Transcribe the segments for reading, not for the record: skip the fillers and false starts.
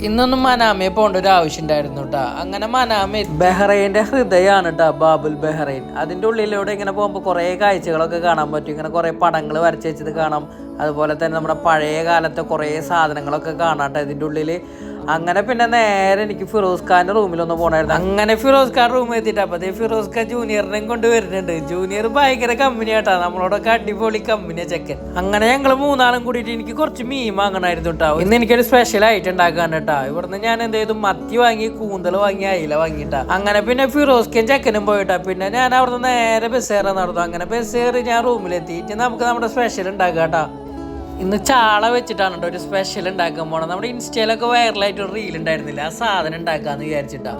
ഇന്നൊന്നും മനാമയെ പോകേണ്ട ഒരു ആവശ്യം ഉണ്ടായിരുന്നു കേട്ടോ. അങ്ങനെ മനാമ ബഹ്റൈൻ്റെ ഹൃദയമാണ് കേട്ടോ, ബാബുൽ ബഹ്റൈൻ. അതിൻ്റെ ഉള്ളിലൂടെ ഇങ്ങനെ പോകുമ്പോൾ കുറേ കാഴ്ചകളൊക്കെ കാണാൻ പറ്റും. ഇങ്ങനെ കുറേ പടങ്ങൾ വരച്ച് വെച്ചത് കാണാം. അതുപോലെ തന്നെ നമ്മുടെ പഴയ കാലത്തെ കുറേ സാധനങ്ങളൊക്കെ കാണാം കേട്ടോ ഇതിൻ്റെ ഉള്ളിൽ. അങ്ങനെ പിന്നെ നേരെ എനിക്ക് ഫിറോസ് ഖാൻ്റെ റൂമിലൊന്ന് പോകണമായിരുന്നു. അങ്ങനെ ഫിറോസ് ഖാൻ റൂമിൽ എത്തിയിട്ട് അപ്പോൾ അതേ ഫിറോസ് ഖാൻ ജൂനിയറിനെയും കൊണ്ട് വരുന്നുണ്ട്. ജൂനിയർ ഭയങ്കര കമ്പനിയാട്ടാ, നമ്മളോടൊക്കെ അടിപൊളി കമ്പനിയാ ചെക്കൻ. അങ്ങനെ ഞങ്ങൾ മൂന്നാളും കൂടിയിട്ട് എനിക്ക് കുറച്ച് മീൻ വാങ്ങണമായിരുന്നു കേട്ടോ. ഇന്ന് എനിക്കൊരു സ്പെഷ്യൽ ആയിട്ട് ഉണ്ടാക്കാൻ കേട്ടോ. ഇവിടുന്ന് ഞാൻ എന്ത് ചെയ്തു, മത്തി വാങ്ങി, കൂന്തൽ വാങ്ങി, അയില വാങ്ങിയിട്ടാ. അങ്ങനെ പിന്നെ ഫിറോസ് ഖാൻ ചെക്കനും പോയിട്ടാ. പിന്നെ ഞാൻ അവിടുന്ന് നേരെ ബസ് കയറാൻ നടന്നു. അങ്ങനെ ബസ് കയറി ഞാൻ റൂമിലെത്തിയിട്ട് നമുക്ക് നമ്മുടെ സ്പെഷ്യൽ ഉണ്ടാക്കാം കേട്ടോ. ഇന്ന് ചാള വെച്ചിട്ടാണ് കേട്ടോ ഒരു സ്പെഷ്യൽ ഉണ്ടാക്കാൻ പോണം. നമ്മുടെ ഇൻസ്റ്റയിലൊക്കെ വൈറലായിട്ട് ഒരു റീൽ ഉണ്ടായിരുന്നില്ല, ആ സാധനം ഉണ്ടാക്കാന്ന് വിചാരിച്ചിട്ടാ.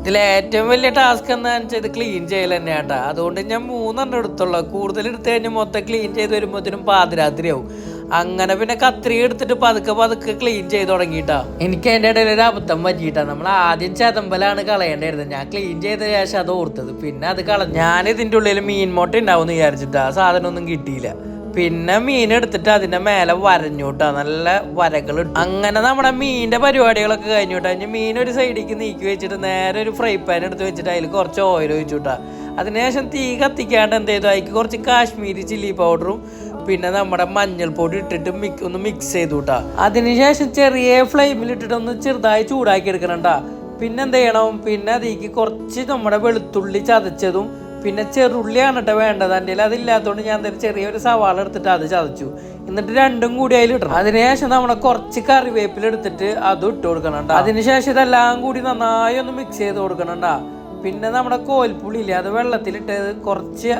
ഇതിൽ ഏറ്റവും വലിയ ടാസ്ക് എന്താണെന്ന് വെച്ചാൽ ഇത് ക്ലീൻ ചെയ്യൽ തന്നെയാട്ടാ. അതുകൊണ്ട് ഞാൻ 3 എടുത്തുള്ളൂ. കൂടുതൽ എടുത്തു കഴിഞ്ഞാൽ മൊത്തം ക്ലീൻ ചെയ്ത് വരുമ്പോഴത്തേനും പാതിരാത്രിയാവും. അങ്ങനെ പിന്നെ കത്രിക എടുത്തിട്ട് പതുക്കെ ക്ലീൻ ചെയ്ത് തുടങ്ങിയിട്ടാ. എനിക്ക് അതിൻ്റെ ഇടയിൽ ഒരു അബദ്ധം പറ്റിയിട്ടാ. നമ്മൾ ആദ്യം ചതമ്പലാണ് കളയേണ്ടായിരുന്നത്. ഞാൻ ക്ലീൻ ചെയ്ത ശേഷം അത് ഓർത്തത്, പിന്നെ അത് കളഞ്ഞു. ഞാൻ ഇതിൻ്റെ ഉള്ളിൽ മീൻ മുട്ട ഉണ്ടാവും എന്ന് വിചാരിച്ചിട്ടാ. സാധനം ഒന്നും കിട്ടിയില്ല. പിന്നെ മീൻ എടുത്തിട്ട് അതിന്റെ മേലെ വരഞ്ഞൂട്ടാ, നല്ല വരകൾ. അങ്ങനെ നമ്മുടെ മീനിന്റെ പരിപാടികളൊക്കെ കഴിഞ്ഞൂട്ടാ. ഇനി മീൻ ഒരു സൈഡിലേക്ക് നീക്കി വെച്ചിട്ട് നേരെ ഒരു ഫ്രൈ പാൻ എടുത്ത് വെച്ചിട്ട് അതിൽ കുറച്ച് ഓയിൽ ഒഴിച്ചുട്ടാ. അതിനുശേഷം തീ കത്തിക്കാണ്ട് എന്ത് ചെയ്തു, അതിക്ക് കുറച്ച് കാശ്മീരി ചില്ലി പൗഡറും പിന്നെ നമ്മുടെ മഞ്ഞൾപ്പൊടി ഇട്ടിട്ട് ഒന്ന് മിക്സ് ചെയ്തുട്ടാ. അതിനുശേഷം ചെറിയ ഫ്ലെയിമിൽ ഇട്ടിട്ട് ഒന്ന് ചെറുതായി ചൂടാക്കി എടുക്കണണ്ടാ. പിന്നെ എന്ത് ചെയ്യണം, പിന്നെ അതിലേക്ക് കുറച്ച് നമ്മുടെ വെളുത്തുള്ളി ചതച്ചതും പിന്നെ ചെറുള്ളിയാണ് കേട്ടോ വേണ്ടത്. എൻ്റെ അതില്ലാത്തതുകൊണ്ട് ഞാൻ ചെറിയൊരു സവാള എടുത്തിട്ട് അത് ചതച്ചു. എന്നിട്ട് രണ്ടും കൂടി അതിൽ ഇടണം. അതിനുശേഷം നമ്മുടെ കുറച്ച് കറിവേപ്പില എടുത്തിട്ട് അതും ഇട്ട് കൊടുക്കണം. അതിനുശേഷം ഇതെല്ലാം കൂടി നന്നായി ഒന്ന് മിക്സ് ചെയ്ത് കൊടുക്കണം. പിന്നെ നമ്മുടെ കോൽപ്പുളി ഇല്ലേ, അത് വെള്ളത്തിലിട്ട് കുറച്ച്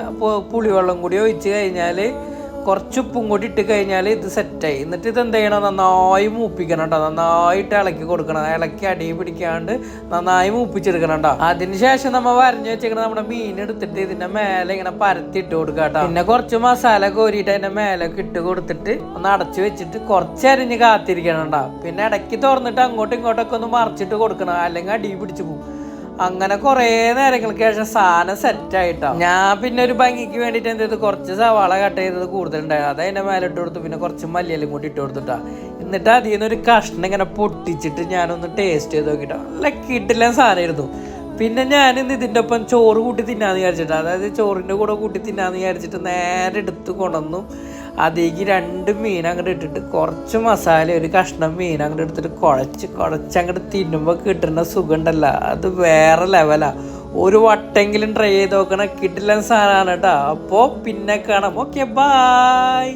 പുളിവെള്ളം കൂടി ഒഴിച്ച് കഴിഞ്ഞാൽ കുറച്ച് ഉപ്പും കൂടി ഇട്ട് കഴിഞ്ഞാൽ ഇത് സെറ്റായി. എന്നിട്ട് ഇത് എന്ത് ചെയ്യണം, നന്നായി മൂപ്പിക്കണം കേട്ടോ. നന്നായിട്ട് ഇളക്കി കൊടുക്കണം. ഇളക്കി അടി പിടിക്കാണ്ട് നന്നായി മൂപ്പിച്ചെടുക്കണം കേട്ടോ. അതിനുശേഷം നമ്മൾ വരഞ്ഞു വെച്ചേക്കണം നമ്മുടെ മീൻ എടുത്തിട്ട് ഇതിന്റെ മേലെ ഇങ്ങനെ പരത്തി ഇട്ട് കൊടുക്കുക കേട്ടോ. പിന്നെ കുറച്ച് മസാല കോരിയിട്ട് അതിന്റെ മേലൊക്കെ ഇട്ട് കൊടുത്തിട്ട് ഒന്ന് അടച്ചു വെച്ചിട്ട് കുറച്ച് അരിഞ്ഞ് കാത്തിരിക്കണം കേട്ടോ. പിന്നെ ഇടയ്ക്ക് തുറന്നിട്ട് അങ്ങോട്ടും ഇങ്ങോട്ടൊക്കെ ഒന്ന് മറിച്ചിട്ട് കൊടുക്കണം, അല്ലെങ്കിൽ അടി പിടിച്ചു പോകും. അങ്ങനെ കുറേ നേരങ്ങൾക്ക് ശേഷം സാധനം സെറ്റായിട്ടോ. ഞാൻ പിന്നെ ഒരു ഭംഗിക്ക് വേണ്ടിയിട്ട് എന്ത് ചെയ്തു, കുറച്ച് സവാള കട്ട് ചെയ്തത് കൂടുതലുണ്ടായിരുന്നു. അത് അതിൻ്റെ മേലെ ഇട്ട് കൊടുത്തു. പിന്നെ കുറച്ച് മല്ലിയിലും കൂടി ഇട്ട് കൊടുത്തിട്ടാ. എന്നിട്ട് അതിൽ നിന്നൊരു കഷ്ണം ഇങ്ങനെ പൊട്ടിച്ചിട്ട് ഞാനൊന്ന് ടേസ്റ്റ് ചെയ്ത് നോക്കിട്ടോ. നല്ല കിട്ടില്ല സാധനമായിരുന്നു. പിന്നെ ഞാനിന്ന് ഇതിൻ്റെ ഒപ്പം ചോറ് കൂട്ടി തിന്നാന്ന് വിചാരിച്ചിട്ടാണ്, അതായത് ചോറിൻ്റെ കൂടെ കൂട്ടി തിന്നാന്ന് വിചാരിച്ചിട്ട് നേരെ എടുത്ത് കൊണ്ടുവന്നു. അതിലേക്ക് 2 മീൻ അങ്ങോട്ട് ഇട്ടിട്ട് കുറച്ച് മസാല, ഒരു കഷ്ണം മീൻ അങ്ങോട്ട് എടുത്തിട്ട് കുഴച്ച് അങ്ങോട്ട് തിന്നുമ്പോൾ കിട്ടുന്ന സുഖം ഉണ്ടല്ലോ, അത് വേറെ ലെവലാണ്. ഒരു വട്ടെങ്കിലും ട്രൈ ചെയ്ത് നോക്കണം, കിട്ടില്ല സാധനമാണ് കേട്ടോ. അപ്പോൾ പിന്നെ കാണാം. Okay, by.